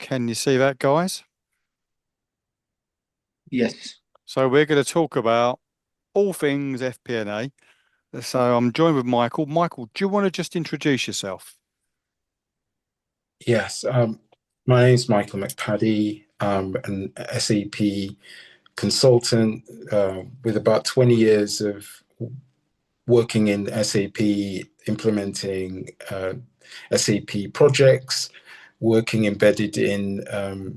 Can you see that, guys? Yes. So we're going to talk about all things FP&A. So I'm joined with Michael. Michael, do you want to just introduce yourself? Yes, my name is Michael Mkpadi. I'm an SAP consultant with about 20 years of working in SAP, implementing SAP projects, working embedded in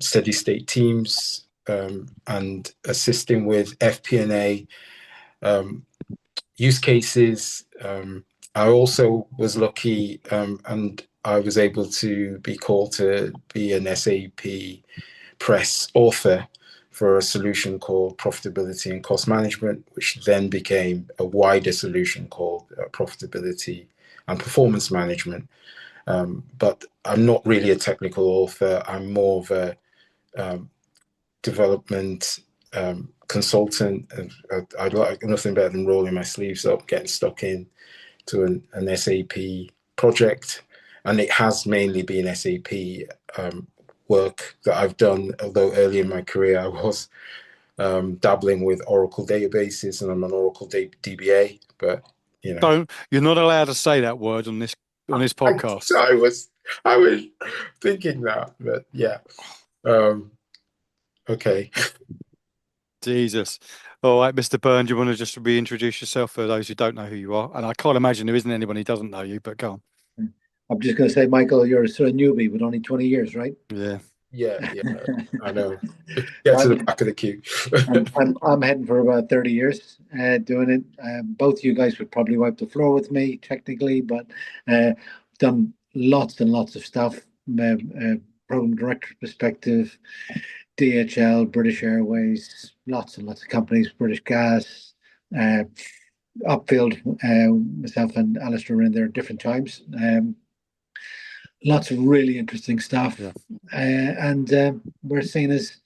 steady state teams, and assisting with FP&A use cases. I also was lucky and I was able to be called to be an SAP Press author for a solution called Profitability and Cost Management, which then became a wider solution called Profitability and Performance Management. But I'm not really a technical author. I'm more of a development consultant. I like nothing better than rolling my sleeves up, getting stuck in to an SAP project. And it has mainly been SAP work that I've done, although early in my career I was dabbling with Oracle databases, and I'm an Oracle DBA, but You're not allowed to say that word on this podcast. I was thinking that, but yeah. Okay. Jesus. All right, Mr. Byrne, do you want to just reintroduce yourself for those who don't know who you are? And I can't imagine there isn't anyone who doesn't know you, but go on. I'm just going to say, Michael, you're sort of newbie with only 20 years, right? Yeah. Yeah, I know. Get to the back of the queue. I'm heading for about 30 years doing it. Both you guys would probably wipe the floor with me technically, but done lots and lots of stuff. Program director perspective, DHL, British Airways, lots and lots of companies, British Gas, Upfield, myself and Alisdair were in there at different times. Lots of really interesting stuff. Yeah. And we're seen as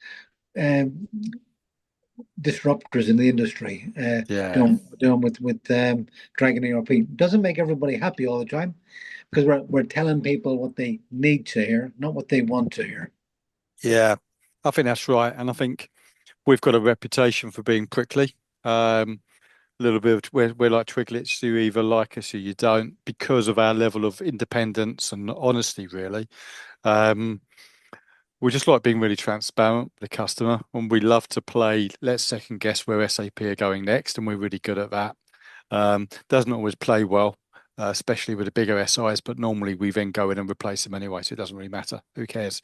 disruptors in the industry. Doing with dragging ERP. Doesn't make everybody happy all the time, because we're telling people what they need to hear, not what they want to hear. Yeah, I think that's right. And I think we've got a reputation for being prickly. A little bit of, we're like Twiglets, you either like us or you don't, because of our level of independence and honesty, really. We just like being really transparent with the customer, and we love to play, let's second guess where SAP are going next, and we're really good at that. Doesn't always play well, especially with the bigger SIs, but normally we then go in and replace them anyway, so it doesn't really matter. Who cares?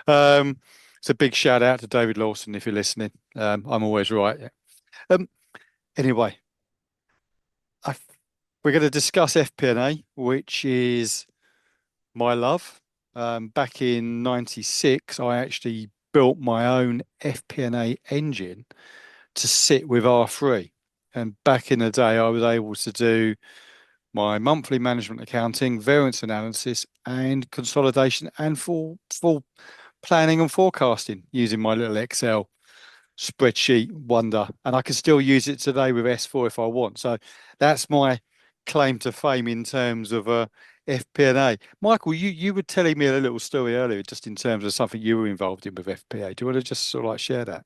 It's a big shout out to David Lawson if you're listening. I'm always right. Anyway, we're going to discuss FP&A, which is my love. Back in '96, I actually built my own FP&A engine to sit with R3. And back in the day, I was able to do my monthly management accounting, variance analysis, and consolidation, and full planning and forecasting using my little Excel spreadsheet wonder. And I can still use it today with S4 if I want. So that's my claim to fame in terms of FP&A. Michael, you were telling me a little story earlier, just in terms of something you were involved in with FP&A. Do you want to just sort of like share that?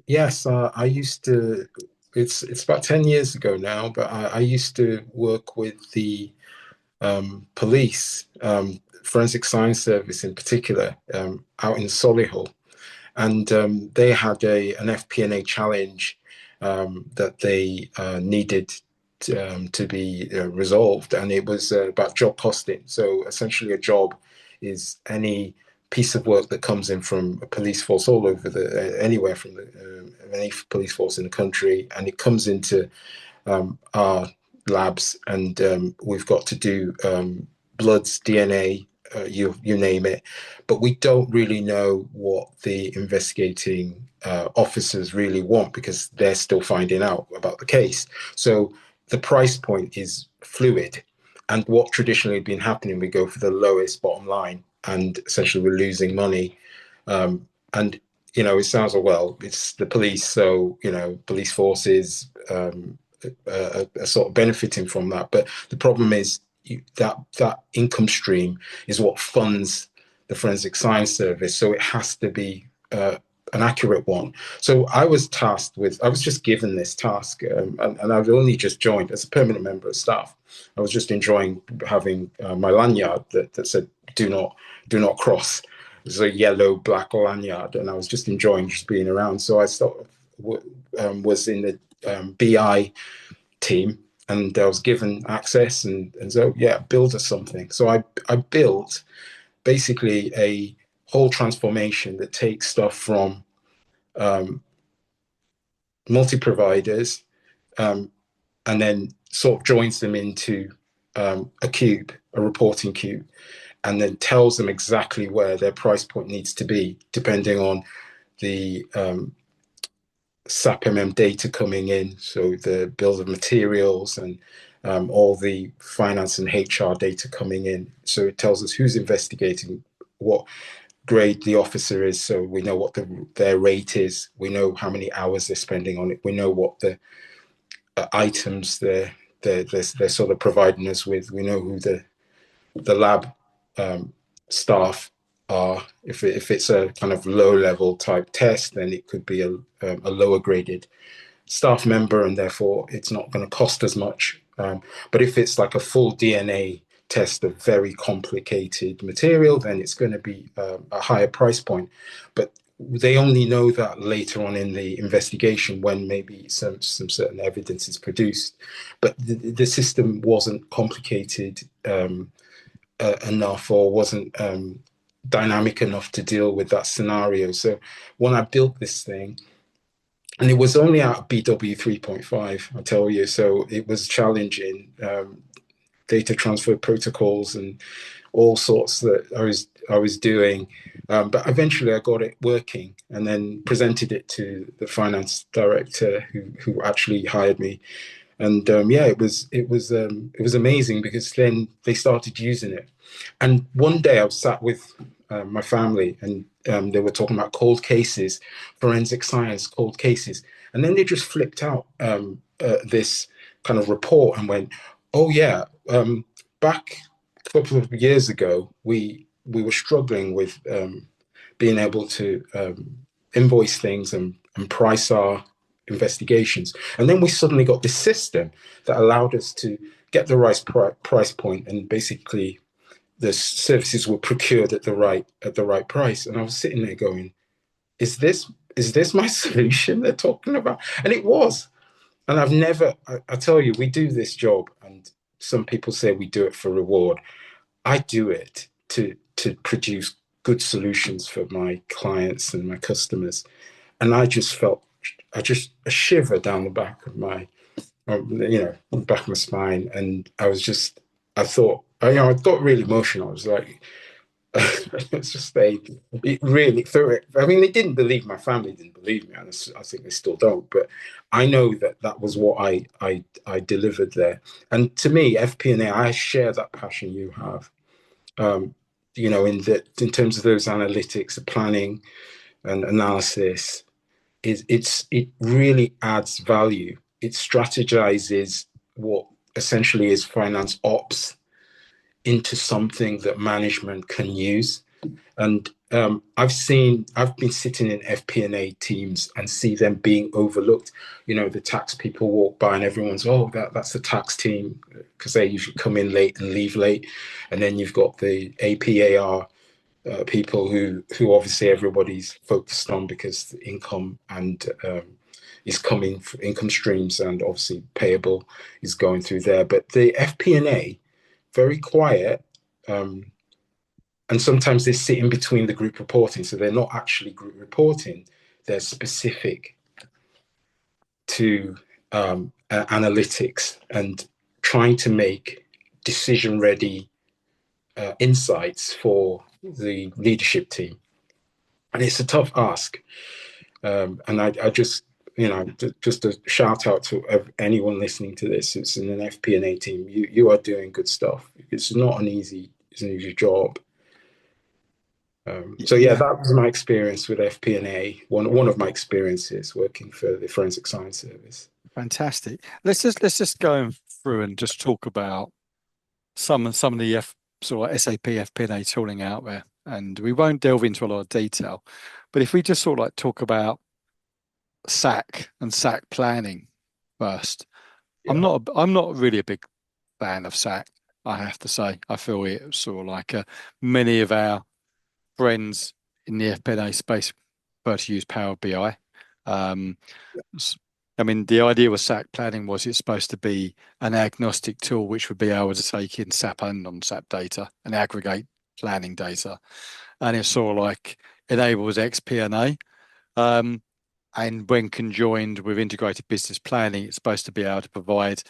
Yes, I used to. It's about 10 years ago now, but I used to work with the police, forensic science service in particular, out in Solihull, and they had an FP&A challenge that they needed to be resolved, and it was about job costing. So essentially, a job is any piece of work that comes in from a police force all over anywhere from any police force in the country, and it comes into our labs, and we've got to do bloods, DNA, you name it, but we don't really know what the investigating officers really want, because they're still finding out about the case. So the price point is fluid, and what traditionally had been happening, we go for the lowest bottom line, and essentially we're losing money. And it sounds like, well, it's the police, so police forces are sort of benefiting from that. But the problem is that income stream is what funds the forensic science service, so it has to be an accurate one. So I was just given this task, and I've only just joined as a permanent member of staff. I was just enjoying having my lanyard that said do not cross. It was a yellow black lanyard, and I was just enjoying just being around. So I was in the BI team, and I was given access, and so yeah, build us something. So I built basically a whole transformation that takes stuff from multi-providers and then sort of joins them into a cube, a reporting cube, and then tells them exactly where their price point needs to be, depending on the SAP data coming in, so the bills of materials and all the finance and HR data coming in. So it tells us who's investigating, what grade the officer is, so we know what their rate is, we know how many hours they're spending on it, we know what the items they're sort of providing us with, we know who the lab staff are. If it's a kind of low level type test, then it could be a lower graded staff member, and therefore it's not going to cost as much. But if it's like a full DNA test of very complicated material, then it's going to be a higher price point. But they only know that later on in the investigation, when maybe some certain evidence is produced. But the system wasn't complicated enough, or wasn't dynamic enough to deal with that scenario. So when I built this thing, and it was only at BW 3.5, I tell you, so it was challenging. Data transfer protocols and all sorts that I was doing, but eventually I got it working, and then presented it to the finance director who actually hired me. And yeah, it was amazing, because then they started using it. And one day I was sat with my family, and they were talking about cold cases, forensic science, cold cases. And then they just flipped out this kind of report and went, oh yeah, back a couple of years ago, we were struggling with being able to invoice things and price our investigations. And then we suddenly got this system that allowed us to get the right price point, and basically the services were procured at the right price. And I was sitting there going, is this my solution they're talking about? And it was. And I've never, I tell you, we do this job, and some people say we do it for reward. I do it to produce good solutions for my clients and my customers. And I just felt a shiver down the back of my, back of my spine. And I thought, I got really emotional. I was like, it's just it really, I mean, they didn't believe, my family didn't believe me, and I think they still don't, but I know that was what I delivered there. And to me, FP&A, I share that passion you have, in terms of those analytics, the planning and analysis. It really adds value. It strategizes what essentially is finance ops into something that management can use. And I've been sitting in FP&A teams and see them being overlooked. The tax people walk by and everyone's, oh, that's the tax team, because they usually come in late and leave late. And then you've got the APAR people who obviously everybody's focused on, because the income and is coming, income streams and obviously payable is going through there. But the FP&A, very quiet, and sometimes they sit in between the group reporting, so they're not actually group reporting, they're specific to analytics and trying to make decision-ready insights for the leadership team. And it's a tough ask. And I just, just a shout out to anyone listening to this. It's in an FP&A team. You are doing good stuff. It's not an easy job. So yeah, that was my experience with FP&A. One of my experiences working for the Forensic Science Service. Fantastic. Let's just go through and just talk about some of the sort of SAP FP&A tooling out there. and we won't delve into a lot of detail. But if we just sort of like talk about SAC and SAC planning first, I'm not really a big fan of SAC, I have to say. I feel it's sort of like many of our friends in the FP&A space prefer to use Power BI. Um, I mean, the idea with SAC planning was it's supposed to be an agnostic tool which would be able to take in SAP and non-SAP data and aggregate planning data. And it sort of like enables XP&A. And when conjoined with integrated business planning, it's supposed to be able to provide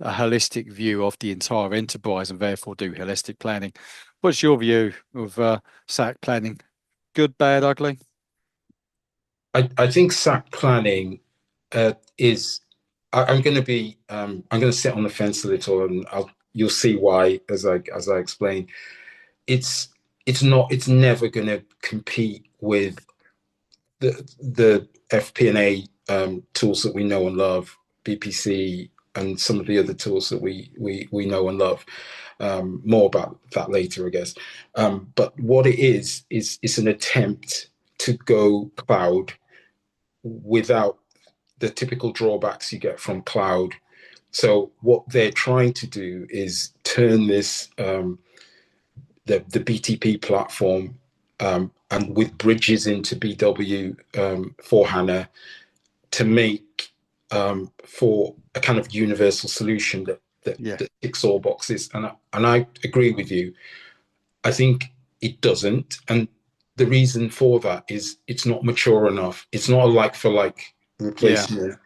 a holistic view of the entire enterprise and therefore do holistic planning. What's your view of SAC planning? Good, bad, ugly? I think SAP planning is. I'm going to sit on the fence a little, and you'll see why as I explain. It's never going to compete with the FP&A tools that we know and love, BPC, and some of the other tools that we know and love. More about that later, I guess. But what it is an attempt to go cloud without the typical drawbacks you get from cloud. So what they're trying to do is turn this the BTP platform and with bridges into BW for HANA to make for a kind of universal solution that ticks all boxes. And I agree with you. I think it doesn't. And the reason for that is it's not mature enough. It's not a like for like replacement,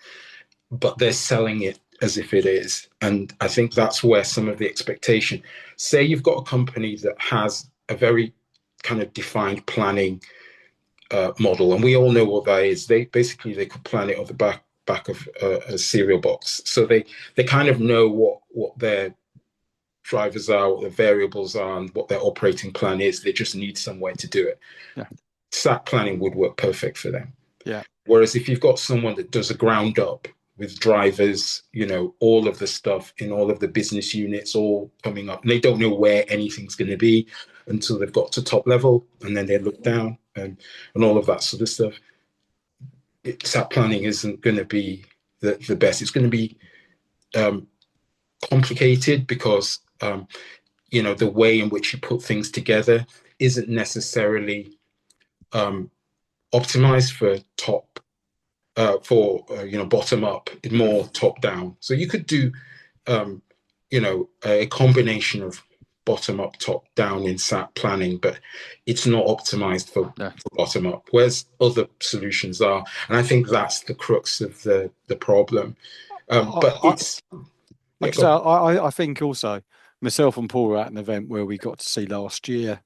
but they're selling it as if it is. And I think that's where some of the expectation, say you've got a company that has a very kind of defined planning model, and we all know what that is. They could plan it on the back of a cereal box. So they kind of know what their drivers are, what the variables are, and what their operating plan is. They just need somewhere to do it. SAP planning would work perfect for them. Whereas if you've got someone that does a ground up with drivers, all of the stuff in all of the business units all coming up, and they don't know where anything's going to be until they've got to top level, and then they look down and all of that sort of stuff. SAP planning isn't going to be the best. It's going to be complicated because the way in which you put things together isn't necessarily optimized for bottom up, more top down. So you could do a combination of bottom up, top down in SAP planning, but it's not optimized for bottom up, whereas other solutions are. And I think that's the crux of the problem. But it's I think also myself and Paul were at an event where we got to see last year.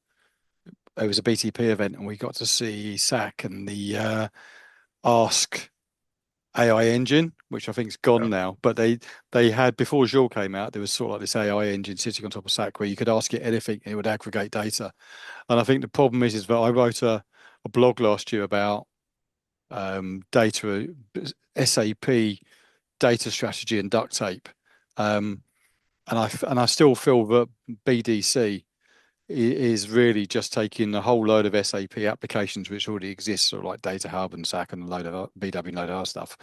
It was a BTP event, and we got to see SAC and the Ask AI engine, which I think is gone now. But they had, before Joule came out, there was sort of like this AI engine sitting on top of SAC where you could ask it anything and it would aggregate data. And I think the problem is that I wrote a blog last year about data, SAP data strategy and duct tape. And I still feel that BDC is really just taking a whole load of SAP applications which already exist, sort of like Data Hub and SAC and a load of BW and a load of other stuff,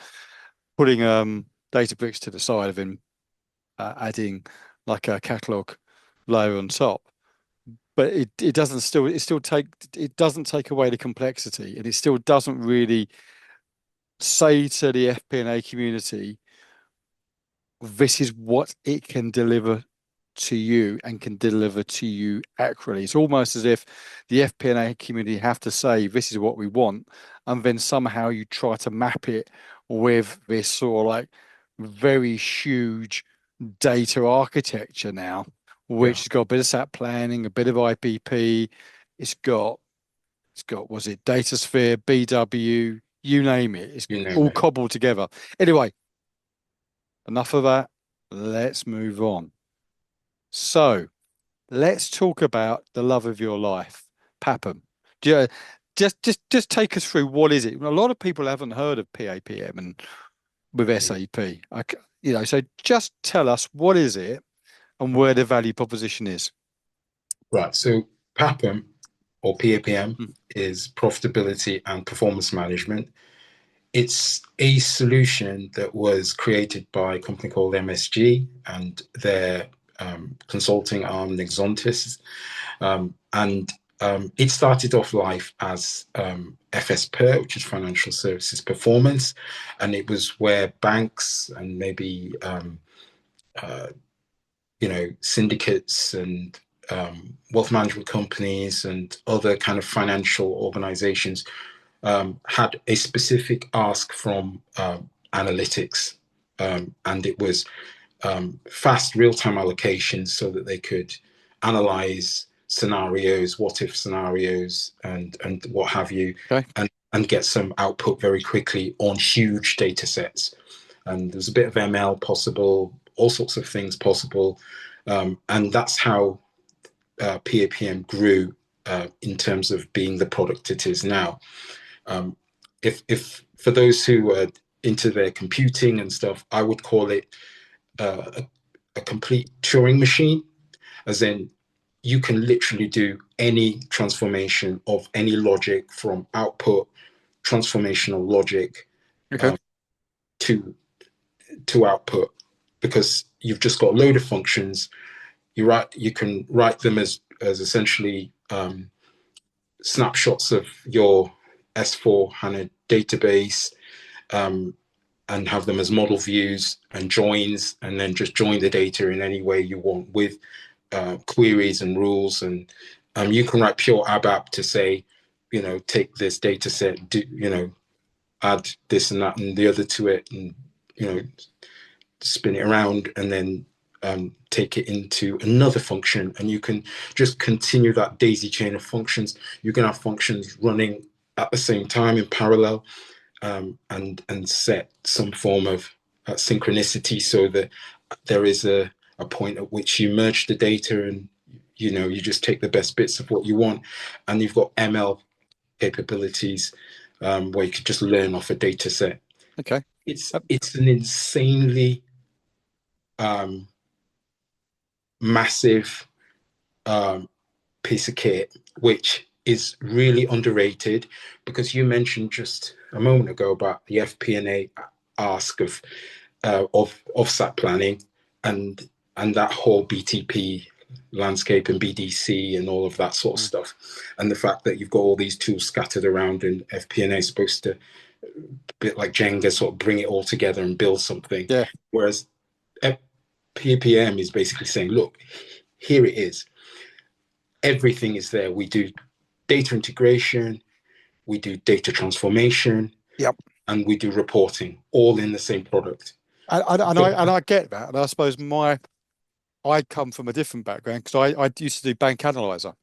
putting Databricks to the side of him, adding like a catalog layer on top. But it doesn't take away the complexity, and it still doesn't really say to the FP&A community, this is what it can deliver to you and can deliver to you accurately. It's almost as if the FP&A community have to say, this is what we want, and then somehow you try to map it with this sort of like very huge data architecture now, which has got a bit of SAP planning, a bit of IPP. It's got was it DataSphere, BW, you name it. It's all cobbled together. Anyway, enough of that. Let's move on. So let's talk about the love of your life, Papam. Just take us through, what is it? A lot of people haven't heard of PAPM and with SAP. So just tell us, what is it and where the value proposition is? Right. So Papam or PAPM, is Profitability and Performance Management. It's a solution that was created by a company called MSG and their consulting arm, Nexontis. It started off life as FSPER, which is Financial Services Performance, and it was where banks and maybe syndicates and wealth management companies and other kind of financial organizations had a specific ask from analytics, and it was fast real-time allocations so that they could analyze scenarios, what if scenarios, and what have you, okay, and get some output very quickly on huge data sets. And there's a bit of ML possible, all sorts of things possible, and that's how PAPM grew in terms of being the product it is now. If for those who are into their computing and stuff, I would call it a complete Turing machine, as in you can literally do any transformation of any logic from output, transformational logic, okay, to output, because you've just got a load of functions. You can write them as essentially snapshots of your S4 HANA database, and have them as model views and joins, and then just join the data in any way you want with queries and rules. And you can write pure ABAP to say, take this data set, add this and that and the other to it, and spin it around, and then take it into another function, and you can just continue that daisy chain of functions. You can have functions running at the same time in parallel, and set some form of synchronicity so that there is a point at which you merge the data, and you just take the best bits of what you want, and you've got ML capabilities where you could just learn off a data set. okay. It's an insanely massive piece of kit, which is really underrated, because you mentioned just a moment ago about the FP&A ask of SAP Planning and that whole BTP landscape and BDC and all of that sort of stuff, and the fact that you've got all these tools scattered around, and FP&A is supposed to, a bit like Jenga, sort of bring it all together and build something. Yeah. Whereas PPM is basically saying, look, here it is. Everything is there. We do data integration, we do data transformation, yep, and we do reporting, all in the same product. And I get that. And I suppose I come from a different background, because I used to do bank analyzer.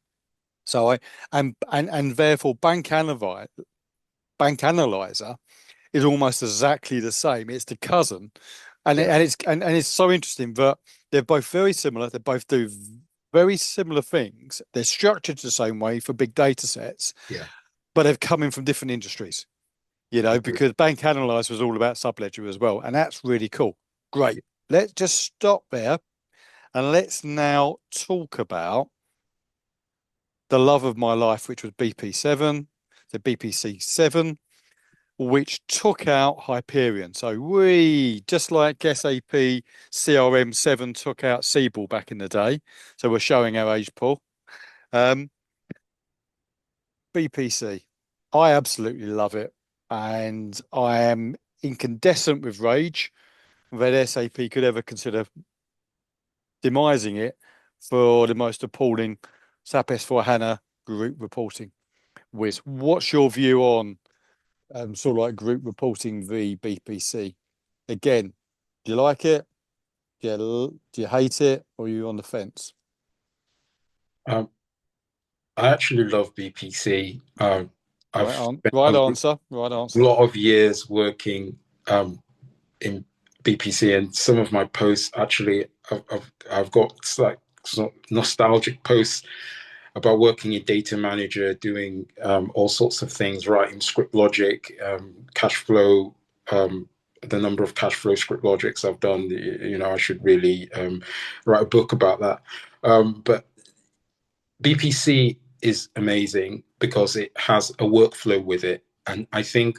So and therefore bank analyzer is almost exactly the same. It's the cousin. And it's so interesting that they're both very similar. They both do very similar things. They're structured the same way for big data sets. Yeah. But they've come in from different industries. Because Bank Analyzer was all about subledger as well. And that's really cool. Great. Let's just stop there, and let's now talk about the love of my life, which was BP7, the BPC7, which took out Hyperion. So we, just like SAP CRM7 took out Siebel back in the day. So we're showing our age, Paul. BPC, I absolutely love it. And I am incandescent with rage that SAP could ever consider demising it for the most appalling SAP S4 HANA group reporting. What's your view on sort of like group reporting v BPC? Again, do you like it? Do you hate it? Or are you on the fence? I actually love BPC. Right answer. A lot of years working in BPC, and some of my posts actually, I've got like some nostalgic posts about working in data manager, doing all sorts of things, writing script logic, cash flow, the number of cash flow script logics I've done. I should really write a book about that. But BPC is amazing because it has a workflow with it. And I think,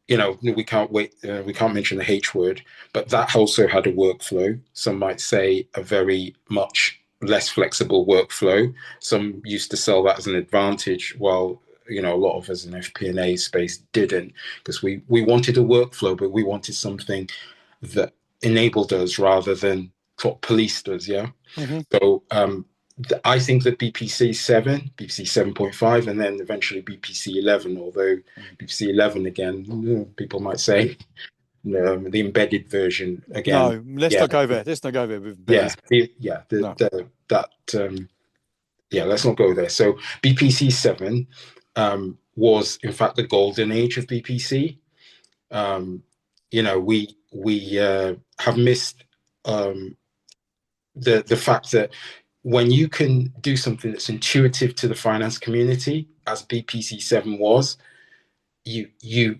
we can't mention the H word, but that also had a workflow. Some might say a very much less flexible workflow. Some used to sell that as an advantage, while a lot of us in FP&A space didn't, because we wanted a workflow, but we wanted something that enabled us rather than what policed us. Yeah. Mm-hmm. So I think that BPC 7, BPC 7.5, and then eventually BPC 11, although BPC 11, again, people might say the embedded version again. No, let's not go there. Let's not go there with embedded. Let's not go there. So BPC 7 was, in fact, the golden age of BPC. We have missed the fact that when you can do something that's intuitive to the finance community, as BPC 7 was, you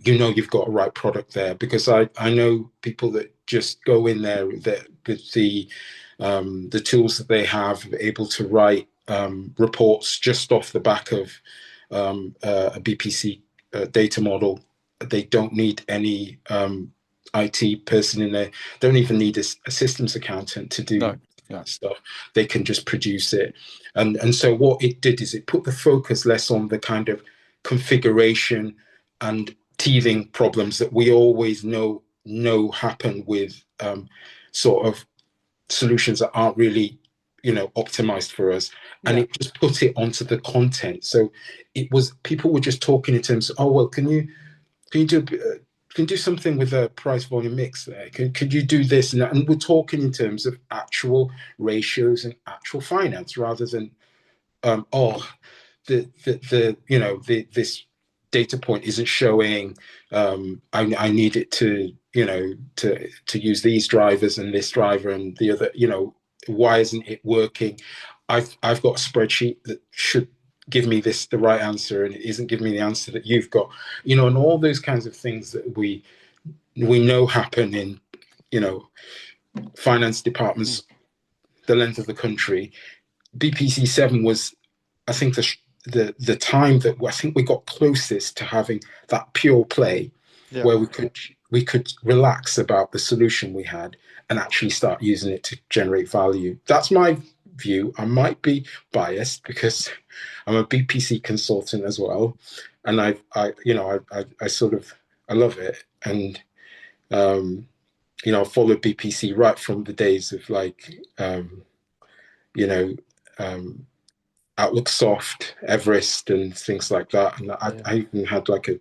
know you've got a right product there. Because I know people that just go in there that with the tools that they have, able to write reports just off the back of a BPC data model. They don't need any IT person in there. Don't even need a systems accountant to do stuff. They can just produce it. And so what it did is it put the focus less on the kind of configuration and teething problems that we always know happen with sort of solutions that aren't really optimized for us. And it just put it onto the content. So it was, people were just talking in terms of, oh well, can you do something with a price volume mix there? Could you do this and that? And we're talking in terms of actual ratios and actual finance, rather than this data point isn't showing. I need it to use these drivers and this driver and the other. Why isn't it working? I've got a spreadsheet that should give me the right answer, and it isn't giving me the answer that you've got. And all those kinds of things that we know happen in finance departments the length of the country. BPC 7 was, I think, the time that I think we got closest to having that pure play, where we could relax about the solution we had and actually start using it to generate value. That's my view. I might be biased because I'm a BPC consultant as well, and I love it, and I followed BPC right from the days of Outlook Soft, Everest, and things like that. And I even had like a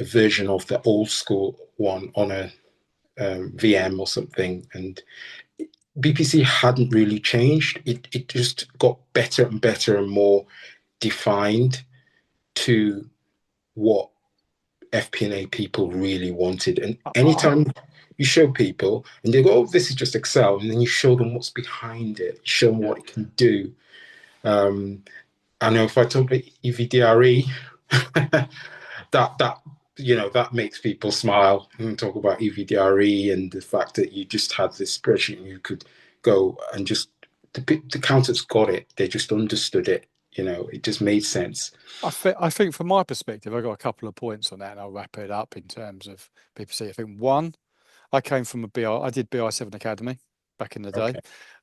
version of the old school one on a VM or something. And BPC hadn't really changed. It just got better and better and more defined to what FP&A people really wanted. And anytime you show people and they go, oh, this is just Excel, and then you show them what's behind it, show them what it can do. I know if I talk about EVDRE, that makes people smile and talk about EVDRE and the fact that you just had this spreadsheet and you could go and just the accountants got it. They just understood it. It just made sense. I think from my perspective, I got a couple of points on that, and I'll wrap it up in terms of PPC. I think one, I came from I did BI7 Academy back in the day,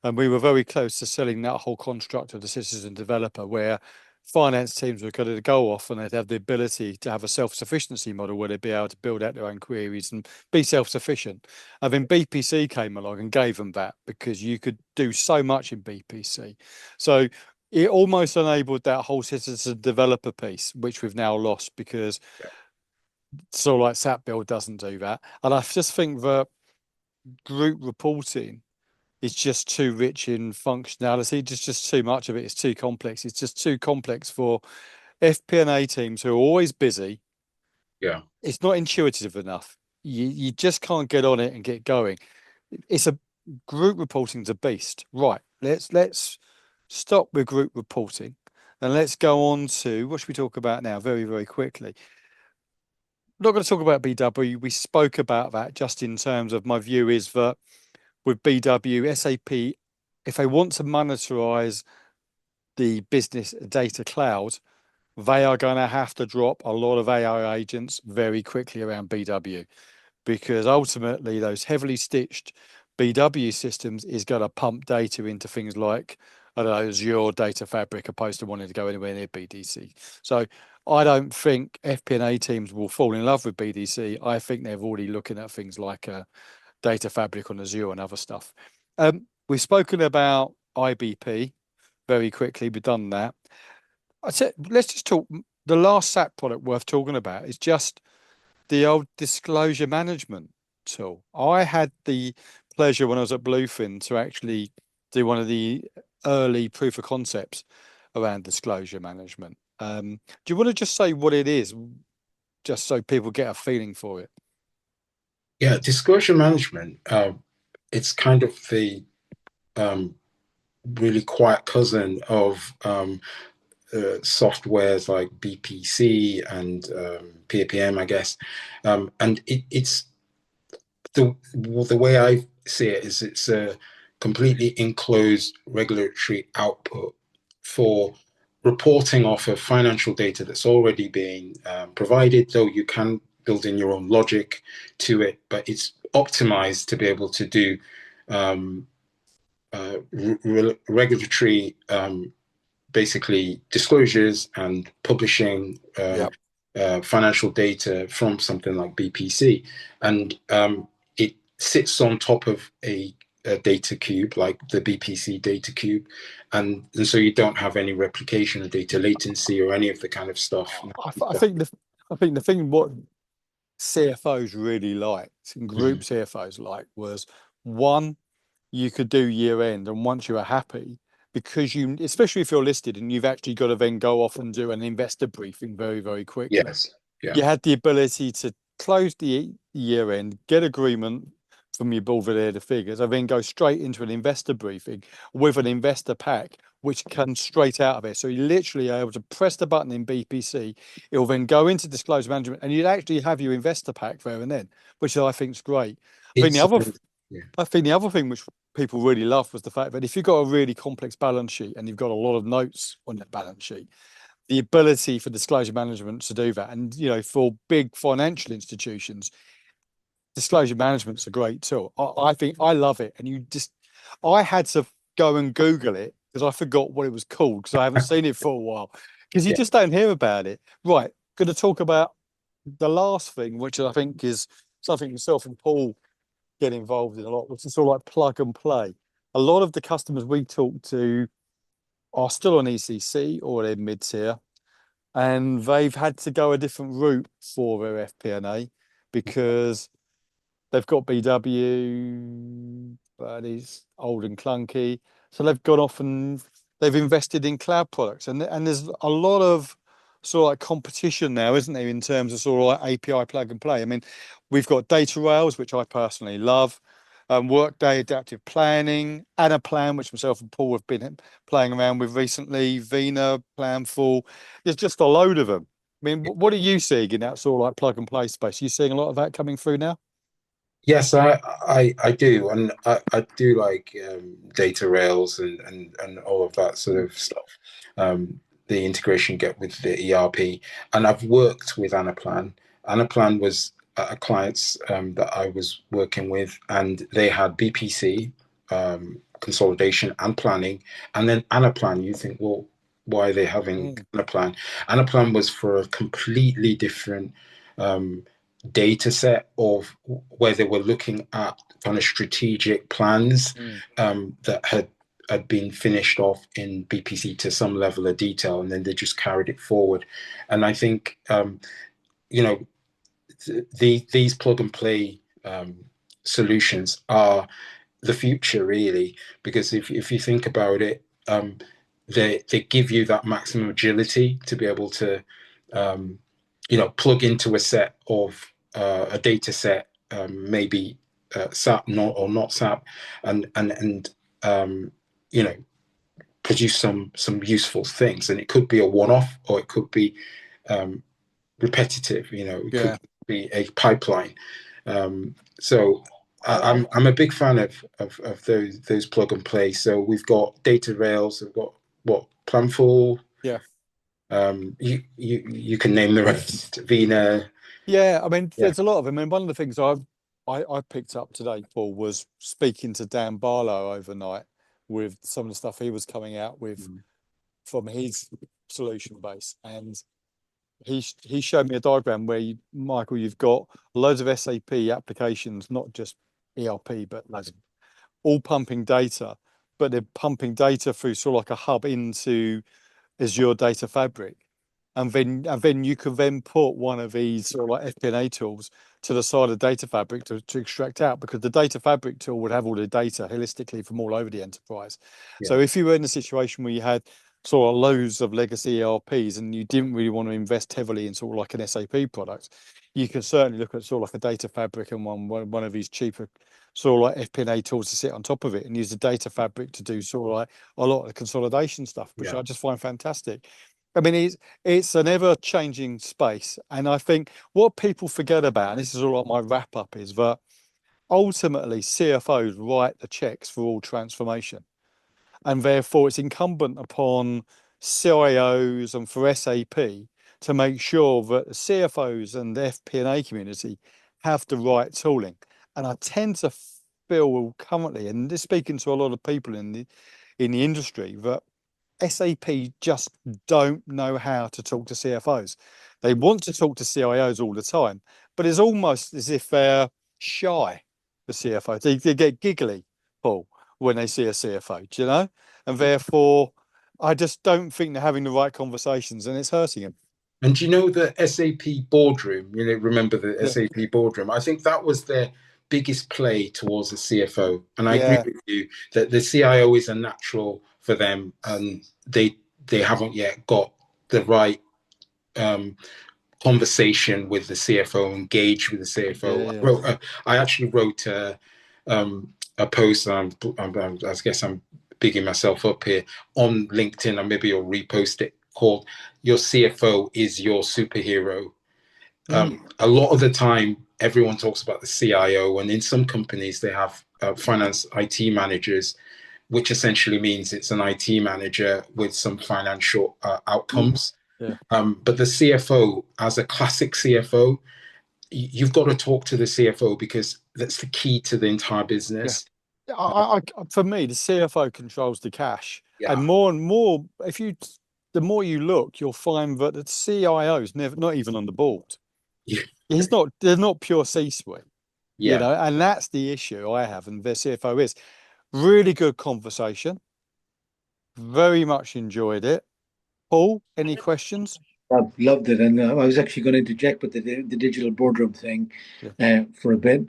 and we were very close to selling that whole construct of the citizen developer, where finance teams were going to go off and they'd have the ability to have a self-sufficiency model where they'd be able to build out their own queries and be self-sufficient. And then BPC came along and gave them that, because you could do so much in BPC. So it almost enabled that whole citizen developer piece, which we've now lost because sort of like SAP Build doesn't do that. And I just think that group reporting is just too rich in functionality. Just too much of it is too complex. It's just too complex for FP&A teams who are always busy. Yeah, it's not intuitive enough. You just can't get on it and get going. It's a group reporting is a beast. Right. Let's stop with group reporting and let's go on to what should we talk about now? Very, very quickly. I'm not going to talk about BW. We spoke about that just in terms of my view is that with BW, SAP, if they want to monetize the business data cloud, they are going to have to drop a lot of AI agents very quickly around BW, because ultimately those heavily stitched BW systems is going to pump data into things like, I don't know, Azure Data Fabric, opposed to wanting to go anywhere near BDC. So I don't think FP&A teams will fall in love with BDC. I think they're already looking at things like Data Fabric on Azure and other stuff. We've spoken about IBP very quickly. We've done that. I said, let's just talk. The last SAP product worth talking about is just the old disclosure management tool. I had the pleasure when I was at Bluefin to actually do one of the early proof of concepts around disclosure management. Do you want to just say what it is, just so people get a feeling for it? Yeah, disclosure management, it's kind of the really quiet cousin of softwares like BPC and PAPM, I guess. And it's the way I see it is it's a completely enclosed regulatory output for reporting off of financial data that's already being provided, though you can build in your own logic to it, but it's optimized to be able to do regulatory basically disclosures and publishing financial data from something like BPC. And it sits on top of a data cube, like the BPC data cube. And so you don't have any replication of data latency or any of the kind of stuff. I think the thing what CFOs really liked and group CFOs liked was, one, you could do year end, and once you were happy, because you, especially if you're listed and you've actually got to then go off and do an investor briefing very, very quickly. Yes. Yeah. You had the ability to close the year end, get agreement from your board with the figures, and then go straight into an investor briefing with an investor pack, which comes straight out of it. So you literally are able to press the button in BPC. It will then go into disclosure management, and you'd actually have your investor pack there and then, which I think is great. I think the other thing which people really loved was the fact that if you've got a really complex balance sheet and you've got a lot of notes on that balance sheet, the ability for disclosure management to do that, and for big financial institutions, disclosure management's a great tool. I think I love it, and I had to go and Google it because I forgot what it was called, because I haven't seen it for a while, because you just don't hear about it. Right, going to talk about the last thing, which I think is something yourself and Paul get involved in a lot, which is sort of like plug and play. A lot of the customers we talk to are still on ECC or they're mid-tier, and they've had to go a different route for their FP&A because they've got BW, but it's old and clunky. So they've gone off and they've invested in cloud products, and there's a lot of sort of like competition now, isn't there, in terms of sort of like API plug and play. I mean, we've got data rails, which I personally love, Workday Adaptive Planning, Anaplan, which myself and Paul have been playing around with recently, Vina, Planful. There's just a load of them. I mean, what are you seeing in that sort of like plug and play space? Are you seeing a lot of that coming through now? Yes, I do, and I do like data rails and all of that sort of stuff. The integration you get with the ERP, and I've worked with Anaplan. Anaplan was a clients that I was working with, and they had BPC, consolidation and planning, and then Anaplan. You think, well, why are they having Anaplan? Anaplan was for a completely different data set of where they were looking at kind of strategic plans that had been finished off in BPC to some level of detail, and then they just carried it forward. And I think these plug and play solutions are the future, really, because if you think about it, they give you that maximum agility to be able to plug into a set of a data set, maybe SAP or not SAP, and produce some useful things. And it could be a one-off, or it could be repetitive. It could be a pipeline. So I'm a big fan of those plug and play. So we've got data rails, we've got what, Planful? Yeah. You can name the rest. Vina. Yeah, I mean, Yeah. there's a lot of them. I mean, one of the things I picked up today, Paul, was speaking to Dan Barlow overnight with some of the stuff he was coming out with from his solution base, and he showed me a diagram where Michael, you've got loads of SAP applications, not just ERP, but all pumping data, but they're pumping data through sort of like a hub into Azure Data Fabric. And then you can then put one of these sort of like FP&A tools to the side of Data Fabric to extract out, because the Data Fabric tool would have all the data holistically from all over the enterprise. Yeah. So if you were in a situation where you had sort of loads of legacy ERPs and you didn't really want to invest heavily in sort of like an SAP product, you can certainly look at sort of like a Data Fabric and one of these cheaper sort of like FP&A tools to sit on top of it and use the Data Fabric to do sort of like a lot of the consolidation stuff, which I just find fantastic. I mean, it's an ever-changing space, and I think what people forget about, and this is all my wrap-up, is that ultimately CFOs write the checks for all transformation, and therefore it's incumbent upon CIOs and for SAP to make sure that the CFOs and the FP&A community have the right tooling. And I tend to feel currently, and this speaking to a lot of people in the industry, that SAP just don't know how to talk to CFOs. They want to talk to CIOs all the time, but it's almost as if they're shy, the CFO. They get giggly, Paul, when they see a CFO, do you know? And therefore, I just don't think they're having the right conversations, and it's hurting them. And you know the SAP boardroom, remember the SAP boardroom? I think that was their biggest play towards the CFO. And I agree with you that the CIO is a natural for them, and they haven't yet got the right conversation with the CFO, engage with the CFO. I actually wrote a post, and I guess I'm bigging myself up here, on LinkedIn, and maybe I'll repost it, called "Your CFO is your superhero." A lot of the time, everyone talks about the CIO, and in some companies they have finance IT managers, which essentially means it's an IT manager with some financial outcomes. But the CFO, as a classic CFO, you've got to talk to the CFO, because that's the key to the entire business. For me, the CFO controls the cash, and more, the more you look, you'll find that the CIO is not even on the board. They're not pure C-suite, you know, and that's the issue I have. And the CFO is really good conversation. Very much enjoyed it. Paul, any questions? I've loved it, and I was actually going to interject with the digital boardroom thing for a bit.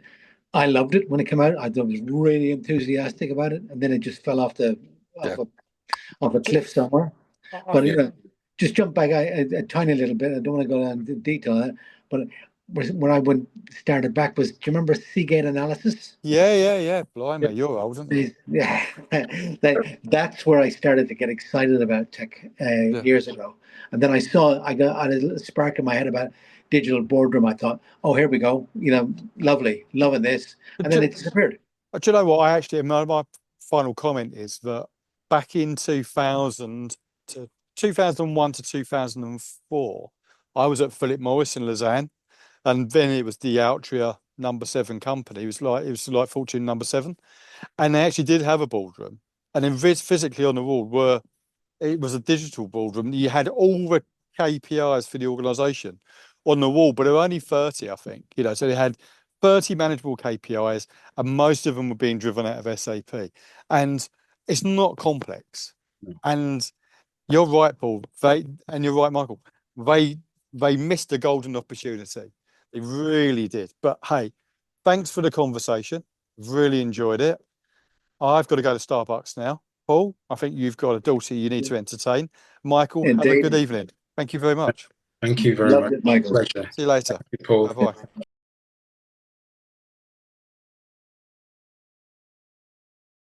I loved it when it came out. I was really enthusiastic about it, and then it just fell off off a cliff somewhere. But just jump back a tiny little bit. I don't want to go into detail on it, but when I started back was, do you remember Seagate Analysis? Yeah. Blimey, you're old, aren't you? Yeah, that's where I started to get excited about tech years ago. And then I got a little spark in my head about digital boardroom. I thought, oh, here we go. Lovely, loving this. And then it disappeared. Do you know what? My final comment is that back in 2001 to 2004, I was at Philip Morris in Lausanne, and then it was the Altria number 7 company. It was like Fortune number 7, and they actually did have a boardroom, and then physically on the wall it was a digital boardroom. You had all the KPIs for the organisation on the wall, but there were only 30, I think. So they had 30 manageable KPIs, and most of them were being driven out of SAP. And it's not complex. And you're right, Paul. And you're right, Michael. They missed a golden opportunity. They really did. But hey, thanks for the conversation. Really enjoyed it. I've got to go to Starbucks now. Paul, I think you've got a daughter you need to entertain. Michael, have a good evening. Thank you very much. Thank you very much. Loved it, Michael. Pleasure. See you later. Paul. Bye-bye.